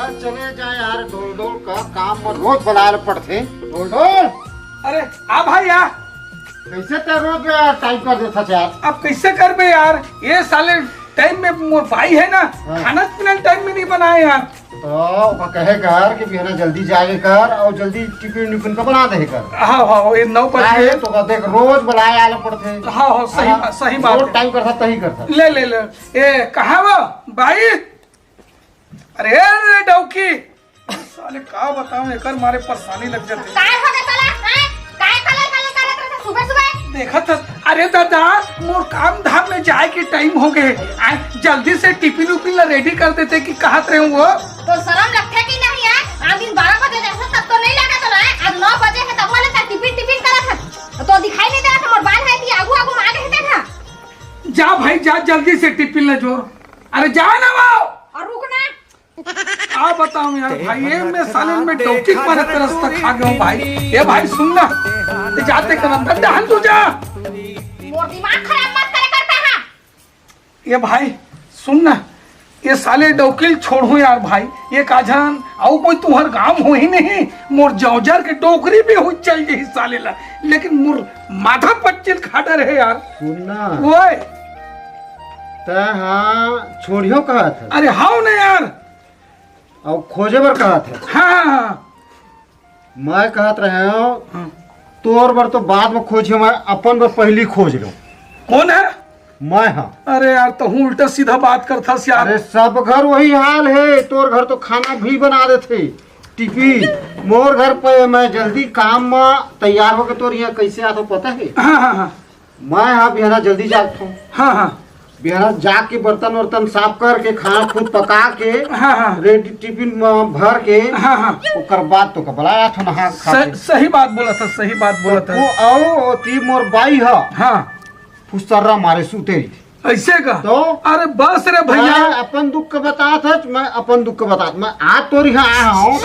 चला चले जाए यार, ढोल ढोल का काम में रोज बुलाए पड़ते। ढोल ढोल अरे आ भाई यार, कैसे ते रोज टाइम कर देता यार। अब कैसे कर बे यार, ये साले टाइम में मोर भाई है ना, खाना पीना टाइम में नहीं बनाए यार। तो कहे कर कि बिना जल्दी जाए कर और जल्दी टिफिन विफिन का बना दे कर। हाँ हाँ ये 9 बजे तो कहते रोज बुलाए आले पड़ते। हाँ हाँ सही बात है। टाइम करता तही करता। ले ले ले ए कहाँ वो भाई, अरे अरे डौकी साले का बताऊं, एकर मारे परेशानी लग जाती काय हो गए साला? हैं? काय कलर करत रहे सुबह-सुबह? देखा था। अरे दादा मोर काम धाम में जाए के टाइम हो गए, जल्दी से टिफिन उफिन रेडी कर देते कि कहाँ रहे वो। तो शर्म लगता कि नहीं है? आज दिन 12 बजे जैसे तब तो नहीं लगा तो ना, आज 9 बजे है तब वाले का टिफिन करत है। तो दिखाई नहीं दे रहा था मोर बाल है कि आगू मार के देखा। जा भाई जा, जल्दी से टिफिन ले जोर। अरे जा ना वो, और रुकना। क्या बताऊं यार भाई, ये मैं साले में डौकी मारे तरस तक खा गया हूँ भाई। ये भाई सुन ना, ते जाते कर अंदर डाल तू जा। मोर दिमाग खराब मत करे करता है। ये भाई सुन ना, ये साले डौकिल छोड़ो यार भाई, ये काजन आओ कोई तुहर गांव हो ही नहीं, मोर जौजर के डोकरी भी हो चल जाही साले ला, लेकिन मोर माथा पच्चिल खाटा रहे यार। सुनना ओए हाँ छोड़ियो कहा था। अरे हाउ ना यार, और खोजे बर कहा था। हाँ मैं कहत रहे हो तोर बर तो बाद में खोजियो, मैं अपन बर पहली खोज लो। कौन है? मैं हाँ। अरे यार तो हूँ उल्टा सीधा बात करता यार। अरे सब घर वही हाल है, तोर घर तो खाना भी बना देते टिफिन, मोर घर पे मैं जल्दी काम में तैयार होकर तोर यहाँ कैसे आता पता है। हाँ हाँ हाँ मैं हाँ बिहाना जल्दी जाता हूँ, हाँ हाँ बिहाना जाके बर्तन वर्तन साफ करके खाना खुद पका के हाँ हाँ रेडी टिफिन में भर के हाँ हाँ ओकर बाद तो बुलाया था नहा खा के। सही बात बोला था, सही बात बोला था। वो आओ ती मोर बाई है हाँ फुसर्रा मारे सूते रही। ऐसे का तो अरे बस रे भैया, मैं अपन दुख का बता था, मैं अपन दुख का बता, मैं आज तो यहाँ आया हूँ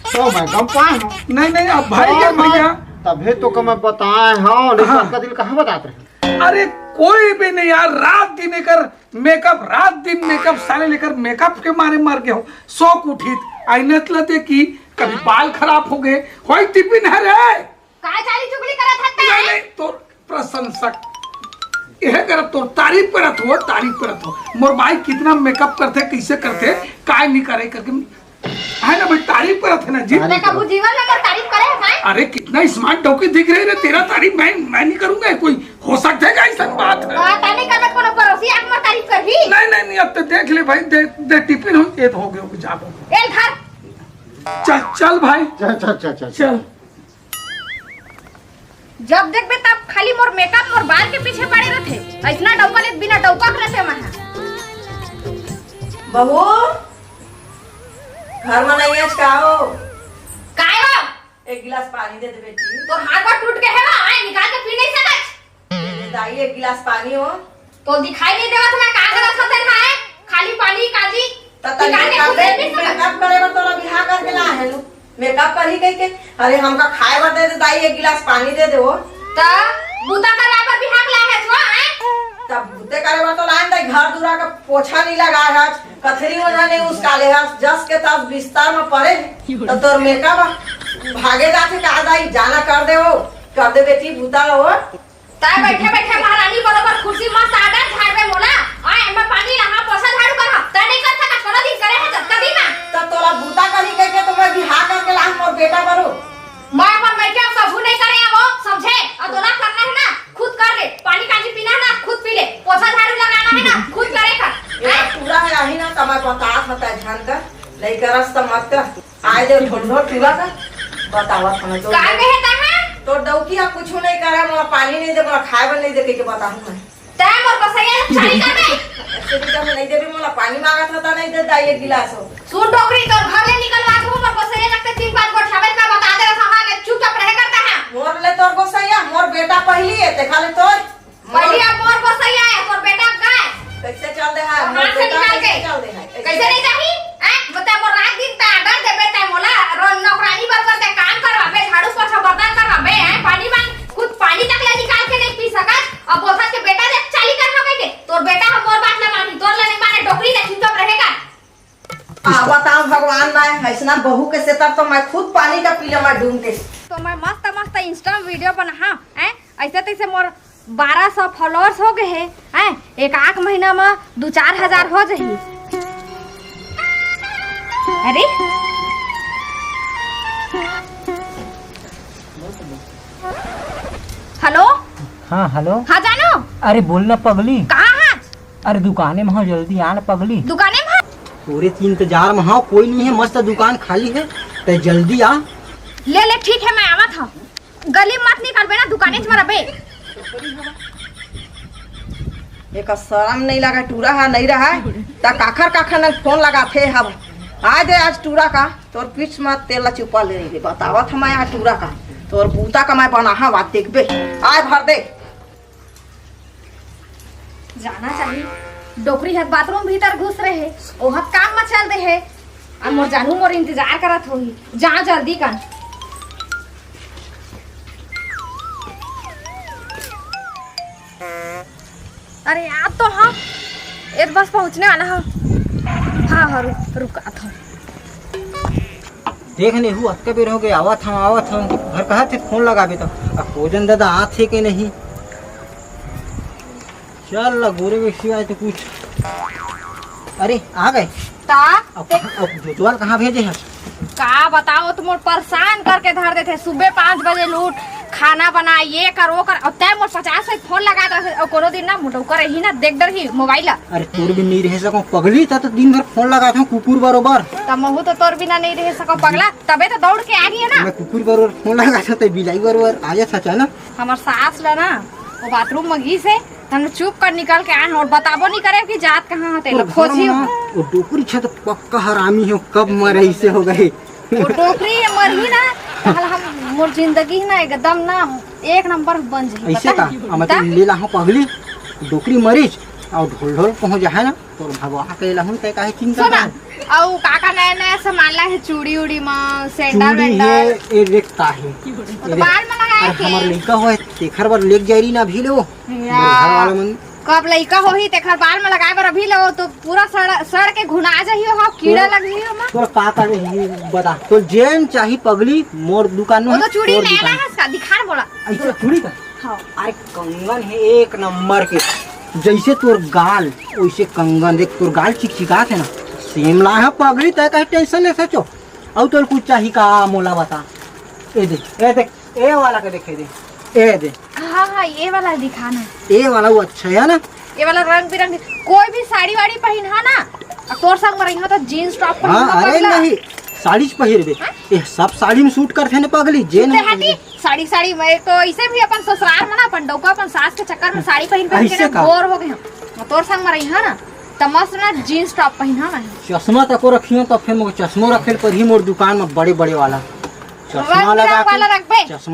तो मैं कम पाए हूँ। नहीं नहीं अब भाई के भैया तभी तो मैं बताए हूँ, नहीं आपका दिल कहाँ बताते रहे। अरे कोई भी नहीं यार, रात दिन लेकर मेकअप, रात दिन मेकअप साले लेकर मेकअप के मारे मार के हो शौक उठी आईनत लते की कभी बाल खराब हो गए होई टिफिन है रे। काय चाली चुगली करत हत्ता नहीं है? नहीं तो प्रशंसक यह करत तो तारीफ करत हो, तारीफ करत हो। मोर भाई कितना मेकअप करते, कैसे करते, काय नहीं करे करके है ना भाई, तारीफ करत है ना जी। अरे कबू जीवन में कर तारीफ करे है? अरे कितना स्मार्ट डौकी दिख रही है, तेरा तारीफ मैं नहीं करूंगा, कोई हो सकता है ऐसा बात है। ता नहीं करत कोनो पड़ोसी आंख में तारीफ कर भी। नहीं अब तो देख ले भाई, दे टिफिन हो ये तो हो गया जा एल घर चल भाई चल जब देखबे तब खाली मोर मेकअप मोर बाल के पीछे पड़े रहते। ऐसना डौका ले बिना डौका रहते महा। बहू घर में नहीं है का हो? काय हो? एक गिलास पानी दे दे बेटी। तो हाथ पर टूट के है ना, आए निकाल के पी नहीं सकत। दाई एक गिलास पानी हो तो दिखाई नहीं देवा तुम्हें का करत होते है? खाली पानी काजी मेकअप करे बर तोरा बिहार करके ला है नु मेकअप कर ही कह के। अरे हमका खाए बर दे दे दाई, एक गिलास पानी दे दे हो। ता बूता करवा पर बिहार ला है जो आए। तब बुते करे बर तो लाइन दाई, घर दूरा का पोछा नहीं लगा है, कथरी ओझा नहीं उसका ले है, जस के तब बिस्तर में पड़े तो तोर मेकअप भागे जाते का दाई जाना कर दे बेटी बूता हो। ता बैठे बैठे महारानी बरोबर कुर्सी मस्त आडर झाड़बे मोला आ एमे पानी लगा पोछा झाड़ू कर ता नहीं कर सका, थोड़ा दिन करे है जब कभी ना। तब तोरा बूता करी कह के तो मैं बिहार करके ला मोर बेटा बरो। मैं अपन बैठे सब नहीं करे वो समझे, और तोला करना है ना खुद कर ले, पानी काजी पीना है ना खुद पी ले, पोछा झाड़ू लगाना है ना खुद करे कर। ये पूरा है आही ना तमा बता होता ध्यान का नहीं करस त मत कर। आए दे ढोल पूरा का बतावा हम तो का कहता है तो डौकिया कुछ नहीं करे, मोला पानी नहीं दे, मोला खाए बर नहीं दे के बताहूं मैं। तय मोर कसैया चाली कर दे। ऐसे भी जब नहीं देबे मोला पानी मांगत होता नहीं दे दाई एक गिलास हो। सुन टोकरी तोर घर ले निकलवा दूं, मोर कसैया लगते 3-5 गो छाबे का बता दे रहा है, चुपचाप रह करता है। मोर ले तोर को सैया, मोर बेटा पहली है ते खाली तोर पहली अब मोर कसैया है, तोर बेटा का है कैसे चल दे है हाथ से निकाल के चल दे है कैसे नहीं जाही हैं? बता मोर रात दिन ता आडर दे बेटा मोला रोज नौकरानी बरबर के काम करवाबे, झाड़ू पोछा बर्तन करवाबे हैं, पानी मांग खुद पानी तक ले निकाल के नहीं पी सकत। अब बोलत के बेटा देख चाली कर हो के तोर बेटा हम मोर बात ना मानी, तोर ले नहीं माने डोकरी दे चुपचाप रहेगा। का बताऊं भगवान, मैं ऐसा बहू के सेतर तो मैं खुद पानी का पीले मैं डूब के। तो मैं मस्त मस्त इंस्टा वीडियो बना हैं, ऐसे तैसे मोर 1200 फॉलोअर्स हो गए हैं, एक आध महीना में 2-4 हजार हो जाही। अरे हेलो। हाँ हेलो। हाँ जानो। अरे बोलना पगली। कहाँ है? अरे दुकाने में हो, जल्दी आना पगली। दुकाने में? पूरे इंतजार में हाँ, कोई नहीं है, मस्त दुकान खाली है, तो जल्दी आ। ले ठीक है, मैं आवा था। गली मत निकल बेना, दुकाने में रबे। एक शर्म नहीं लगा, टूरा है नहीं रहा है ता काखर न फोन लगा थे। हम आ दे आज टूरा का तोर पीछ मत तेल चुपा ले रही बतावा था मैं आज टूरा का तोर बूता का मैं बना हाँ बात देखबे आज भर दे। जाना चाहिए डोकरी हक बाथरूम भीतर घुस रहे ओहत काम मचल दे है। अब मोर जानू मोर इंतजार करत होही, जा जल्दी कर। अरे यार तो हाँ एक बस पहुंचने वाला है। हाँ रुका था। देख नहीं हूँ अतके बेर हो गए, आवत हम घर कहा थे फोन लगाबे तो अब भोजन दादा आत थे के नहीं। चल लगोरे बेसी आए तो कुछ। अरे आ गए। अब जोतवाल कहाँ भेजे है? का बताओ तुम परेशान करके धर देते। सुबह 5 बजे लूट खाना बना ये करो कर अब तय मोर 50 से फोन लगा दे और कोनो दिन ना मुटो करे ही ना देख डर ही मोबाइल। अरे तोर भी नहीं रह सको पगली, तो दिन भर फोन लगा था कुकुर बरोबर। तब महू तो तोर बिना नहीं रह सको पगला, तबे तो दौड़ के आ गई है ना। मैं कुकुर बरोबर फोन लगा था तो बिलाई बरोबर आ जा था ना। हमार सास ला ना वो बाथरूम में घी से हम चुप कर निकल के आए और बताबो नहीं करे कि जात कहाँ है तेरा खोजी। वो डोकरी छत पक्का हरामी हो, कब मरे ऐसे हो गए। वो डोकरी मर ही ना हल हम मोर जिंदगी ना एकदम ना एक नंबर बन जाई। ऐसे का हम तो ले ला हूं पगली डोकरी मरीज और ढोल ढोल पहुंच जाए ना तो भगवा के ला हूं ते काहे चिंता सुना औ काका नया सामान ला है चूड़ी उड़ी में सेंडा चूड़ी वेंडा है ए रेखता है बाल में लगाए के हमार लड़का होए तेखर बार लेक जाई ना भी लो घर वाला मन कब लइका होही तेखर बाल में लगाए बर अभी लो तो पूरा सड़ के घुना जाही हो कीड़ा लग जाही हो। तोर का करे बता तो जेन चाही पगली मोर दुकान में वो तो चूड़ी नया है इसका दिखा बोला ऐसा चूड़ी का। हां अरे कंगन है एक नंबर के, जैसे तोर गाल वैसे कंगन देख, तोर गाल चिकचिका थे ना सेम ला है पगली तय कहीं टेंशन ले सचो। और तोर कुछ चाहिए का मोला बता। ए देख ए वाला के देखे दे ए दे। हाँ ये वाला दिखाना। ए वाला वो अच्छा है ना, ये वाला रंग बिरंग कोई भी साड़ी वाड़ी पहन है ना तोर संग में रही तो जीन्स टॉप पहन। हाँ अरे नहीं साड़ी पहिर दे ये सब साड़ी में सूट करते हैं ना पगली जेन साड़ी में तो इसे भी अपन ससुराल में ना अपन डौका अपन सास के चक्कर में साड़ी पहन के बोर हो गए तोर संग में रही है ना तो मस्त ना जीन्स टॉप पहना ना। चश्मा तक रखियो तो फिर मोर चश्मा रखे पर ही मोर दुकान में बड़े बड़े वाला चश्मा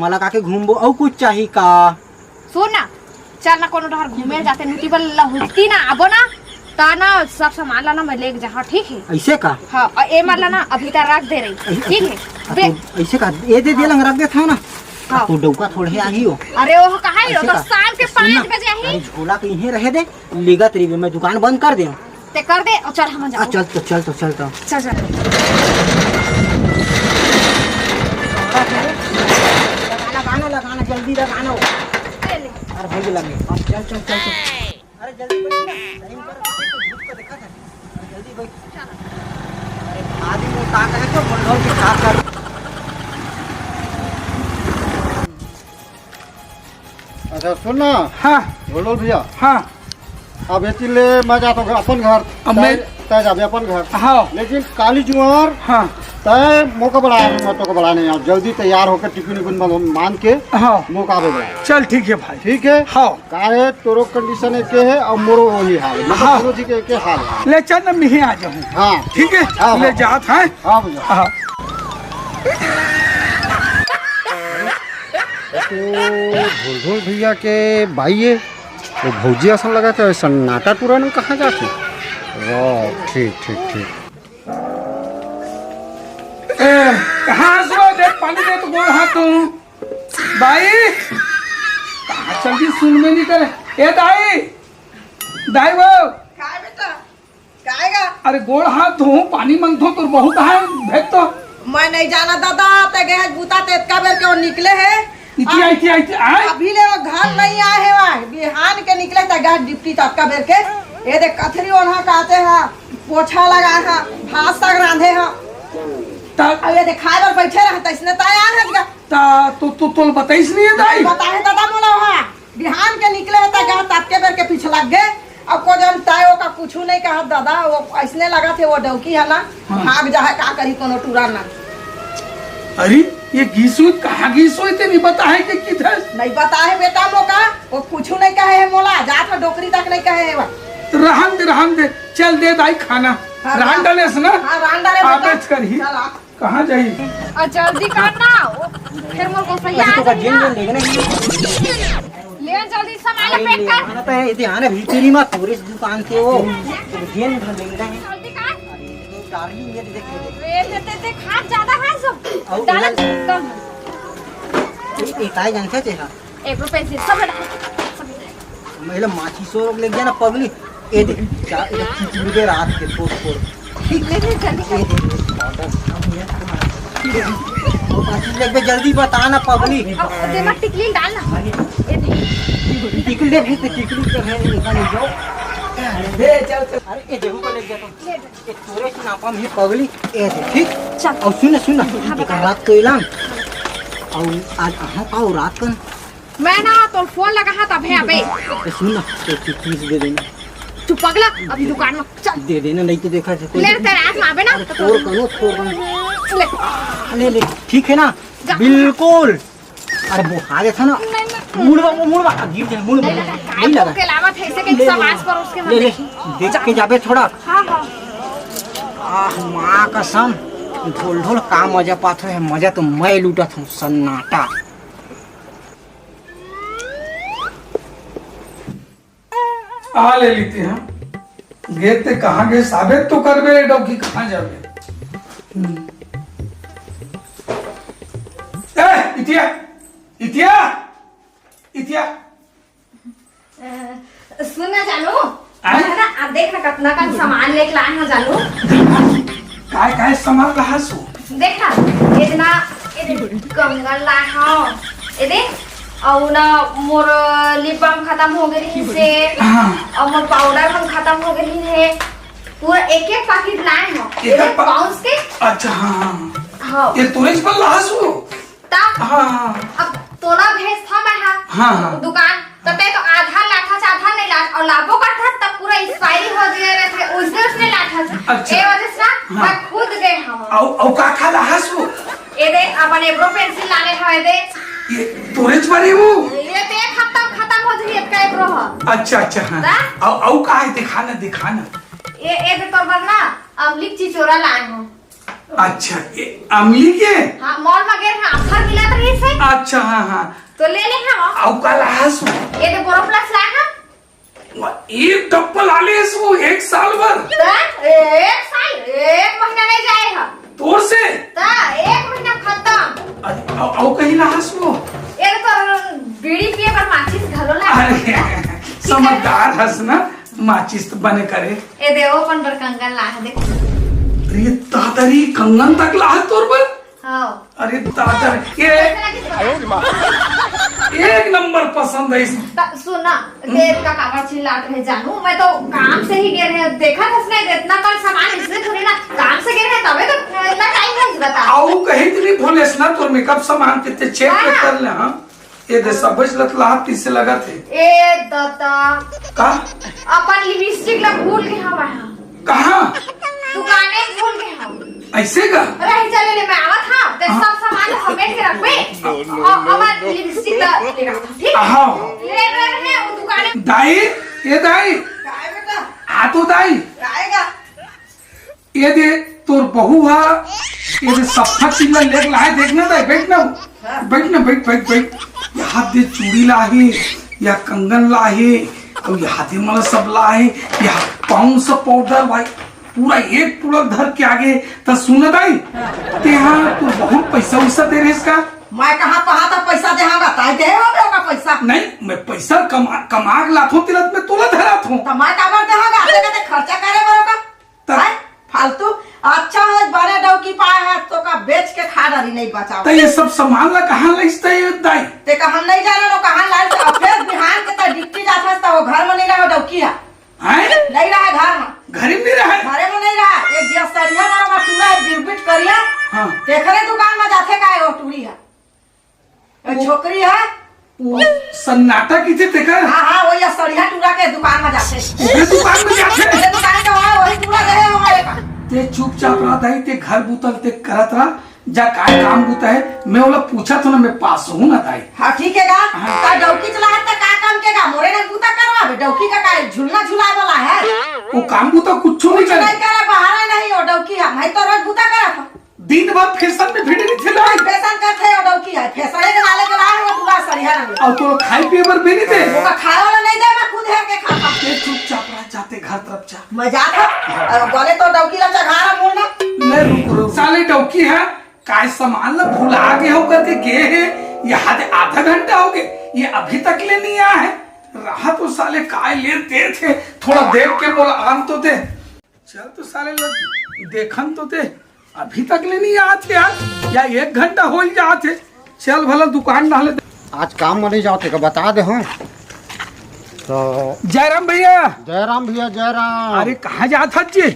लगा के घूमबो। और कुछ चाहिए का? सुन ना चल ना कोनो डहर घूमे जाते नुटी बल लहुती ना आबो ना ता ना सब सामान ला ना मैं लेके जा। ठीक है ऐसे का? हाँ और ए माला ना अभी तक रख दे रही ठीक है ऐसे का ये दे लंग रख दे था ना। हाँ। तो डौका थोड़े आई हो। अरे वो कहाँ है तो शाम के 5 बजे आई। झोला के यहीं रहे दे लेगा तेरी मैं दुकान बंद कर दे ते कर दे और चल हम जाओ। चल लगाना जल्दी लगाना। अरे भाई लगे चल अरे जल्दी बैठ टाइम पर धूप को देखा था जल्दी बैठ। अरे आदमी वो ताक है तो बोल के खा कर। अच्छा सुन ना। हाँ बोलो भैया। हाँ अब ले मैं जाता हूँ अपन घर तय जाबे अपन घर। हाँ लेकिन काली जुआर हाँ तय मौका बढ़ाया मैं तो बढ़ा नहीं जल्दी तैयार होकर टिफिन मान के हाँ मौका बढ़ाया। चल ठीक है भाई। ठीक है हाँ काहे तोरो कंडीशन एक है और मोरो वही हाल है। हाँ दोनों जी के एक हाल है। ले चल ना मैं आ जाऊँ। हाँ ठीक है हाँ, ले जात है। हाँ भैया। हाँ तो भूल भैया के भाई है वो भौजी असल लगा था सन्नाटा टूरन कहाँ जाते। ठीक कहाँ से देख पानी दे तो बोल। हाँ तुम भाई कहाँ चल दी सुन में नहीं करे। ए दाई वो काय बेटा काएगा अरे गोड़ हाथ धो पानी मांगतो तो बहुत है भेज तो मैं नहीं जाना दादा ते गए बूता ते इतना बेर के वो निकले है इति आए अभी ले वो घर नहीं आए है वहाँ बिहान के निकले ते गए डिप्टी तत्का बेर के ये देख कथरी वहाँ कहते हैं पोछा लगा है भात साग रांधे हैं अब ये देख खाए बर बैठे रहता इसने तैयार है क्या ता तो बताइस नहीं है दाई बताए दादा बोला वहाँ बिहान के निकले है गए तत्के बेर के पीछे लग गए अब को जन तायो का कुछ नहीं कहा दादा वो ऐसने लगा थे वो डौकी है ना भाग जा है का करी कोनो टूरा ना अरे ये घीसुई कहाँ घीसुई थे नहीं बता है कि किधर नहीं बता है बेटा मोका वो कुछ नहीं कहे है मोला जात में डोकरी तक नहीं कहे है वो रहन दे चल दे दाई खाना हाँ, रान डाले से ना हाँ रान डाले आप बेटा बेच कर ही चल आ। कहाँ जाइए और जल्दी करना फिर मोर को सही तो का आ जेल में लेके ना ले जल्दी सामान पैक कर आना तो है इति आने भीतरी में पूरे दुकान से वो तो जेल में लेके ना है जल्दी कर डार्लिंग ये देख वे ते खा ज्यादा है सब और डाल उधर- ये काय जानता तेरा 1 रुपए से सब डाल महिला माछी सो ले गया ना पगली ये देख क्या ये खिचड़ी के रात के फोड़ ले जल्दी कर जल्दी बता ना पगली दे मत टिकली डाल ना टिकली दे तो टिकली तो है निकाल जाओ दे चल चल अरे ये देखो को ले गया तो ये तोरे से नापा में पगली ये देख ठीक चल और सुन एक रात को इलाम और आज कहाँ का और रात कन मैं ना तो फोन लगा था तब है अबे ये सुन ना तो फीस दे देना तू पगला अभी दुकान में चल दे देना नहीं तो देखा जाए ले तेरे हाथ में आबे ना छोड़ करो ले ले ठीक है ना बिल्कुल अरे वो हारे था ना मुड़वा गिर जाए मुड़ नहीं लगा के अलावा थे से के समाज पर उसके ले ले देख के जाबे थोड़ा हां हां आह माँ कसम ढोल ढोल का मजा पात है मजा तो मैं लूटा था सन्नाटा आ ले लेते हैं गेट ते कहाँ गए साबित तो कर बे डौकी कहाँ जाबे इतिया इतिया इतिया सुन ना जानू आए? है ना अब देख ना कितना का सामान लेके लाए हैं जानू काय सामान रहा सो देख ना इतना कंगन लाए हैं ये देख और ना मोर लिप बाम खत्म हो गई से और मोर पाउडर हम खत्म हो गई है पूरा एक पैकेट लाए हैं ये एक-एक देख पाउंड्स के अच्छा हाँ हाँ ये तुरेज पर रहा सो ता हाँ अब तोला भेज था मैं हाँ। दुकान तो ते तो आधा लाठा से आधा नहीं लाठ और लाभो का था तब पूरा एक्सपायरी हो गया रहे थे उसने लाठा से अच्छा। ए वजह से ना मैं खुद गए हम औ का खा रहा सो ये दे अपन एब्रो पेंसिल लाने हवे दे ये तुरेज पर है वो ये ते खत्म हो गई का एब्रो ह अच्छा हाँ औ का है दिखाना ये दे तो बदला अमली चिचोरा लाए हो अच्छा ये अमली के हां मॉल में गए हैं ऑफर मिला तो रही से अच्छा हाँ तो ले ले हम औ का रहा सो ये दे बोरो प्लस लाए हैं एक डब्बल आले सो एक साल भर एक साल 1 महीना नहीं जाए है तोर से ता 1 महीना खत्म औ कहीं रहा सो ये तो बीड़ी पिए पर माचिस घरो ला अरे समझदार हस ना माचिस तो बने करे ए देवो पण पर कंगन ला है देख अरे दादरी कंगन तक ला तोर पर हां अरे दादर ये एक नंबर पसंद है सुना देर का कावर चिल्लाट रहे जानू मैं तो काम से ही गए रहे देखा था नहीं इतना कल सामान इसने थोड़ी ना काम से गए रहे तबे तो इतना टाइम है बता आओ कहीं तो नहीं भूलेस ना तोर मेकअप सामान कितने चेक कर ले हाँ ये दे सब बचलत लाभ तीसे लगा थे ए दत्ता का अपन लिपस्टिक ला भूल के हम आया कहाँ दुकाने भूल के हम ऐसे का रही चले ले मैं आवत हां ते सब सामान समेट के रखबे और हमार लिपस्टिक ला ले रखा ठीक हाँ ले रहे हैं वो दुकाने दाई ये दाई काय बेटा आ तो दाई आएगा ये दे तोर बहू हा ये दे सफा चिल्ला लेक लाए देखना दाई बैठ यहाँ दे चूड़ी लाहे या कंगन लाहे और यहाँ दे मला सब लाहे यहाँ पाउंड सा पाउडर भाई पूरा एक पूरा धर के आगे तो सुन दाई ते यहाँ तू बहुत पैसा वैसा दे रहे इसका मैं कहाँ तक पैसा देहागा ताई दे होगा पैसा नहीं मैं पैसा कमा लाथों तिलत में तोला धरा थू तो मैं काबर देहागा आते कहते खर्चा करे बरोगा है फालतू अच्छा है बड़े डौकी पाए है तो का बेच के खा डाली नहीं बचाओ तो ये सब सामान ला कहाँ लइस्ते दाई ते का हम नहीं जाना लो कहां लाल से फिर बिहान के तो डिप्टी जाता है तो वो घर में नहीं रहा डौकी है हैं नहीं रहा घर में घर में नहीं रहे घरे में नहीं रहा एक दिया सरिया मारा टूरा बिरबिट करिया हाँ देखरे दुकान में जाते का वो टूरी है एक छोकरी है वो सन्नाटा की थे तेकर हाँ वही सरिया टूरा के दुकान में जाते ये दुकान में जाते मेरे दुकान का वहाँ वही टूरा गए हमारे का ते चुपचाप रहा दाई ते घर बुतल ते करत रहा जा काय काम बुता है मैं बोला पूछा तो ना मैं पास हूँ ना दाई हाँ ठीक है गा का डौकी चला है का काम के गा मोरे ने बूता करवा डौकी का झुलना झुला वाला है वो काम बुता कुछ नहीं कुछ करे नहीं करा बहारा नहीं हो डौकी है मैं तो रोज बूता करा था दिन भर फैशन में भिड़ नहीं थे दाई फैशन करते हो डौकी है फैशन के वाले के बाहर वो पूरा सरिया रंग और तो खाई पिए पर भी नहीं थे वो का खाए वाला नहीं दे मैं खुद है के खाता ते चुपचाप रह जाते घर तरफ जा मजा था बोले तो डौकी ला चघारा मोड़ना नहीं रुक साले डौकी है काय सामान ला भुला गए हो करके गए है यहाँ आधा घंटा हो गए ये अभी तक ले नहीं आया है रहा तो साले काय लेते थे थोड़ा देख के बोला आम तो थे चल तो साले लोग देखन तो थे अभी तक ले नहीं आते यार या 1 घंटा हो ही जाते चल भला दुकान डाले आज काम में नहीं जाओ थे बता दे हम तो जयराम भैया जयराम भैया जयराम अरे कहाँ जात जी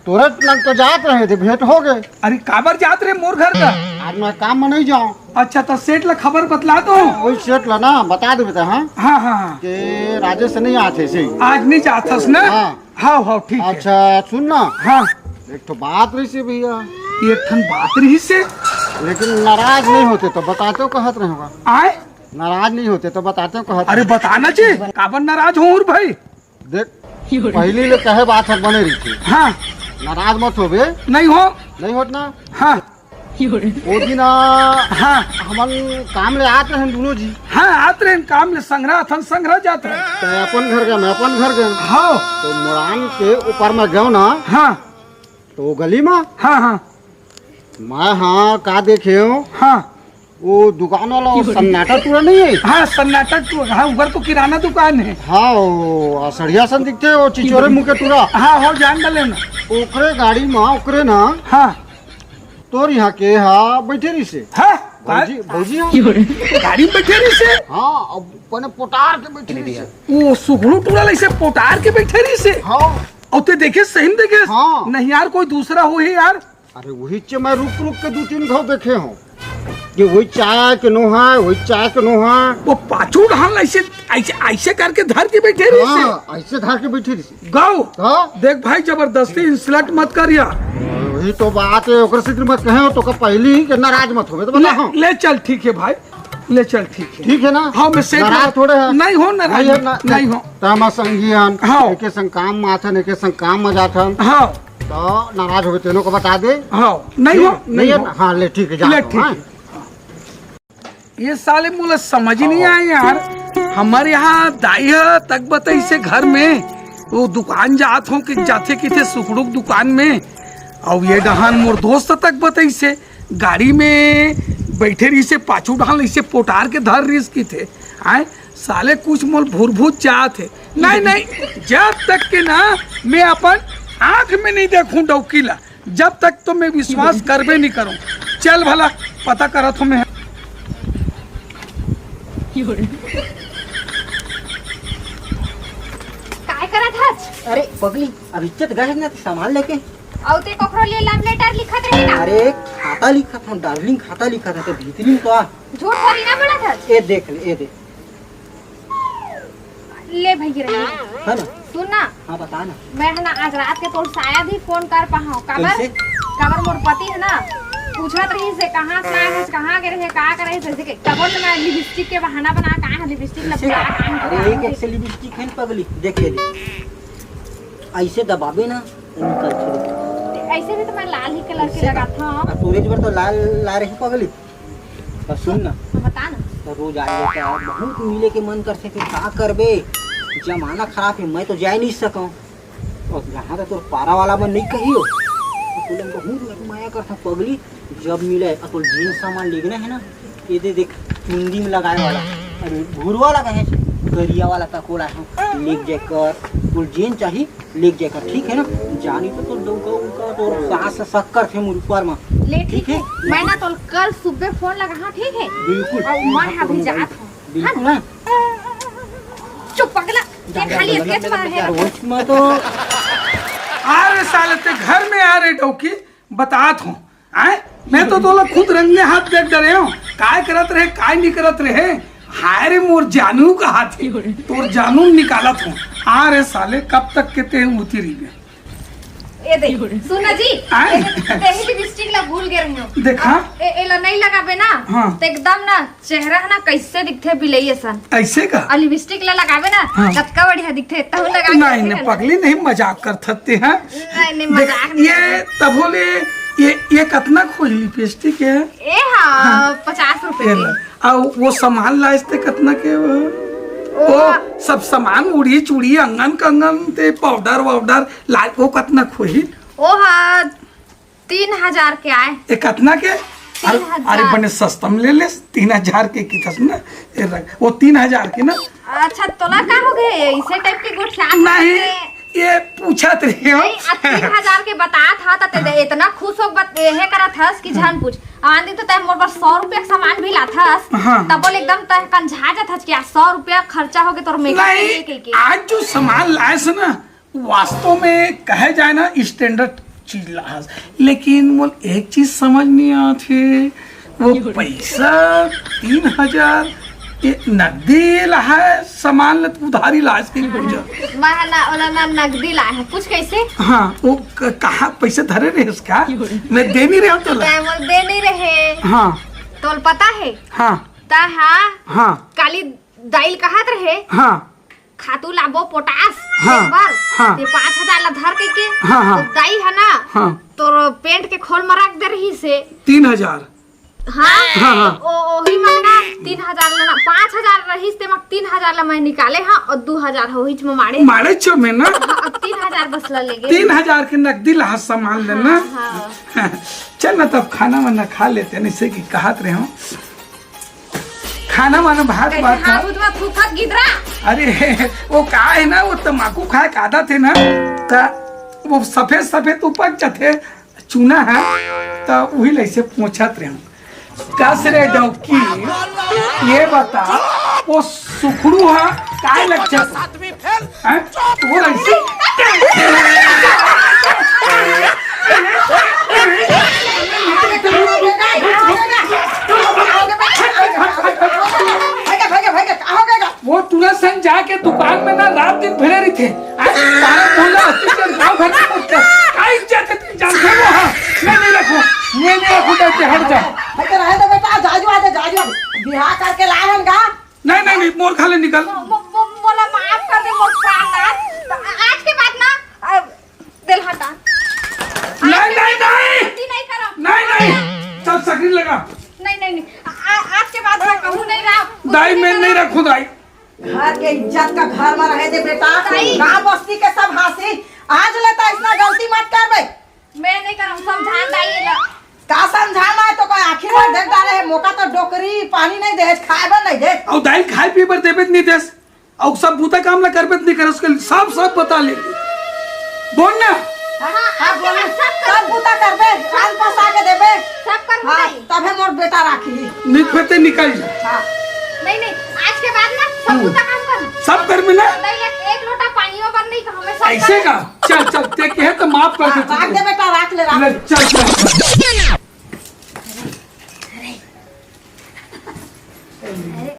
तुरंत लग तो जात रहे थे भेंट हो गए अरे काबर जात रहे मोर घर का आज मैं काम में नहीं जाऊँ अच्छा तो सेठ ला खबर बतला दो वही सेट ला ना बता दे बेटा हाँ हाँ हाँ कि राजेश नहीं आते से आज नहीं जाथस ना हाँ। हाँ हाँ ठीक है अच्छा सुन ना हाँ एक तो बात रही से भैया एक ठन बात रही से लेकिन नाराज नहीं होते तो बताते हो कहत रहे होगा आए नाराज नहीं होते तो बताते हो कहत अरे बताना चाहिए काबर नाराज हो भाई देख पहली ले कहे बात है बने रही थी हाँ नाराज मत हो बे नहीं हो नहीं होत ना हाँ वो दिन हाँ हमन काम ले आते हैं दोनों जी हाँ आते रहे काम ले संग्रह थन संग्रह जाते रहे तो अपन घर गए मैं अपन घर गए हाँ तो मुरान के ऊपर में गयो ना हाँ तो वो गली में हाँ हाँ मैं हाँ का देखे हूँ हाँ वो दुकान वाला वो सन्नाटा टूरा नहीं है हाँ सन्नाटा हाँ उधर तो किराना दुकान है हाँ वो सड़िया सन दिखते वो चिचोरे मुँह के टूरा हाँ हो जान डाले ना ओकरे गाड़ी में ओकरे ना हाँ तोर यहाँ के हाँ बैठे रही से हाँ भौजी भौजी हाँ गाड़ी में बैठे रही से हाँ अब पने पोटार के बैठे रही से वो सुगड़ू टूरा ऐसे पोटार के बैठे रही से हाँ और ते देखे सही में देखे हाँ। नहीं यार कोई दूसरा हो ही यार अरे वही चे मैं रुक रुक के 2-3 घाव देखे हूँ कि वही चाय के नो है वही चाय के नो है वो पाछू ढाल ऐसे ऐसे ऐसे करके धर के बैठे रही से हाँ ऐसे धार के बैठे रही से गाओ हाँ देख भाई जबरदस्ती इंसल्ट मत कर यार वही तो बात है ओकर से मत कहे तो का पहली ही कि नाराज मत हो तो बता हाँ ले चल ठीक है भाई ले चल ठीक है ठीक है ना हाँ मैं सेठ नाराज थोड़े है नहीं हो नाराज नहीं हो तमा संगियन हाँ। एके संग काम में आथन एके संग काम में जाथन हाँ तो नाराज हो तेनों को बता दे हाँ नहीं हो नहीं है हाँ ले ठीक है जा ले ठीक है। ये साले मुझे समझ ही नहीं आया यार हमारे यहाँ दाई है तक बताई से घर में वो दुकान जात हो कि जाते कि थे सुखड़ुक दुकान में और ये डहान मोर दोस्त तक बताई से गाड़ी में बैठे रही से पाछू ढाल इसे पोटार के धर रिस की थे आए साले कुछ मोल भूरभूत चाहत थे नहीं नहीं जब तक के ना मैं अपन आंख में नहीं देखूं डौकीला जब तक तो मैं विश्वास करबे नहीं करूं चल भला पता करत हूं मैं काय करत हस अरे पगली अब इज्जत गए ना तो सामान लेके औ ते कोकरो लिए लव लेटर लिखत रही ना अरे खाता लिखा था डार्लिंग खाता लिखा था तो भीतरी तो आ झूठ बोली ना बड़ा था ये देख ले ये देख ले भैया रही है ना सुन ना हाँ बता ना मैं है ना आज रात के तो शायद ही फोन कर पाऊँ काबर कैसे? काबर मोर पति है ना पूछत रही से कहाँ से आए हैं कहाँ के रहे का करे जैसे कि कबर मैं लिपस्टिक के बहाना बना कहाँ है लिपस्टिक कैसे? लगा अरे एक एक से लिपस्टिक है पगली देख ये देख ऐसे दबाबे ना तो निकल छोड़ ऐसे भी तो मैं लाल ही कलर के लगा था सूरज पर तो लाल ला रही पगली तो सुन ना बता ना तो रोज आ जाता है बहुत मिले के मन कर सके क्या करबे जमाना खराब है मैं तो जा नहीं सकूं और यहाँ तो पारा वाला मन नहीं कहियो तो बहुत माया करता पगली जब मिले तो जीन सामान लेना है ना ये दे देख हिंदी में लगाए वाला अरे भूरवा लगा है गरिया वाला तको लाया हूँ, लेक जाकर कुल जेन चाहिए लेक जाकर, ठीक है ना? जानी तो तोर डौका उनका तोर सास शक्कर थे मुझ ऊपर में। ले ठीक है, मैं ना तो कल सुबह फोन लगा, हाँ ठीक है? बिल्कुल। और मैं अभी जात हूँ। बिल्कुल ना। चुप पगला, ये खाली स्केच मार है। मैं तो अरे साले ते घर में आ रहे डौकी बतात हूँ आए, मैं तो तोला खुद रंगे हाथ देख डरे हूँ, काय करत रहे काय नहीं करत रहे। हाय रे मोर जानू का हाथी, तोर जानू निकालत हूँ। आ रे साले कब तक के ते उतरी में ये देख सुना जी, आए। तेही लिपस्टिक ला भूल गए हूँ। देखा एला नहीं लगाबे ना हाँ। तो एकदम ना चेहरा ना कैसे दिखते बिलई सन। ऐसे का और लिपस्टिक ला लगाबे ना हाँ। कतका बढ़िया दिखते, तब लगा के नहीं नहीं पगली नहीं मजाक कर थकते हैं। नहीं मजाक नहीं। ये तब बोले ये कितना खोली लिपस्टिक है? ए हाँ 50 रुपए के। और वो सामान लाए कितना के वो सब सामान उड़ी चूड़ी अंगन कंगन ते पाउडर वाउडर ला वो कितना खोही? ओ हाँ 3000 के आए। ये कितना के? 3000। अरे बने सस्ता में ले ले 3000 के की थस ना वो 3000 के ना। अच्छा तोला का हो गए इसे टाइप के गुड से नहीं ये पूछा थे 3000 के बता था तो इतना खुश हो है करा थस कि जान पूछ आंधी तो तय मोर पर 100 रुपया का सामान भी ला थस। हाँ। तब बोले एकदम तय कंझा जा थस कि 100 रुपया खर्चा हो गए तोर मेकअप के नहीं आज जो सामान लाए से ना वास्तव में कहे जाए ना स्टैंडर्ड चीज ला, लेकिन मोल एक चीज समझ नहीं आती, वो पैसा 3000 ये नकदी ला है सामान ला उधारी ला इसके पूजा। मैं ना ओला ना नगदी लाए है कुछ कैसे। हाँ वो कहाँ पैसे धरे रहे इसका मैं दे नहीं रहा तो तय मोर दे नहीं रहे। हाँ तोल पता है हाँ ता हाँ हाँ काली दाइल कहत रहे हाँ खातू लाबो पोटास हाँ, एक बार हाँ। ये 5000 ला धर के हाँ, हाँ। तो दाई है ना हाँ। तो पेंट के खोल में रख दे रही से 3000 हाँ हाँ, हाँ। ओही में ना 3000 लेना 5000 रही से मग 3000 ला मैं निकाले हाँ और 2000 होही में मारे मारे छो में ना हाँ, अब 3000 बस ला लेगे 3000 के नकदी ला सामान लेना। हाँ। चल ना तब खाना वाना खा लेते हैं इससे की कहत रहे हो खाना वाना भात कैसे बात हाँ दूध में फूफत गिदरा। अरे वो का है ना वो तम्बाकू खाए का आदत है ना तो वो सफेद सफेद उपक जाते चूना है तो वही लैसे पूछत रहे कस रे डौकी ये बता वो सुखड़ू है काय लगता है वो लैसे वो तुरंत संग जाके दुकान में ना रात दिन भिड़े रही थे सारा मोहल्ला गाँव घर में पूछते काय इज्जत है तुम जानते हो। हाँ मैं नहीं रखूं डरते हट जा रहे तो बेटा जाजू बिहार करके लाए हम गा। नहीं मोर खाले निकल बोला माफ कर दे मोर प्राणनाथ आज के बाद ना दिल हटा नहीं करो नहीं चल सकरी लगा नहीं आज के बाद मैं कहूँ नहीं रहा दाई मैं नहीं रखूं दाई घर के इज्जत का घर में रहे दे बेटा सही। गाँव बस्ती के सब हंसी आज लेता इतना गलती मत कर बे। मैं नहीं करूँ समझा दाइएगा का समझाना है तो कोई आखिर में देख डाले है मौका तो डोकरी पानी नहीं दे खाए बर नहीं दे और दाई खाए पी पर देबे नहीं देस और सब बूता काम ना करबे नहीं कर उसके सब बता ले बोल ना हाँ बोलो सब बूता कर बे कान फंसा के देबे सब कर हाँ नहीं तब है मोर बेटा राखी निकलते निकल जा हाँ नहीं आज के बाद ना सब पूरा काम कर सब कर में ना नहीं एक लोटा पानियों पर नहीं हमें सब ऐसे का चल ते के है तो माफ कर दे राख दे बेटा राख ले चल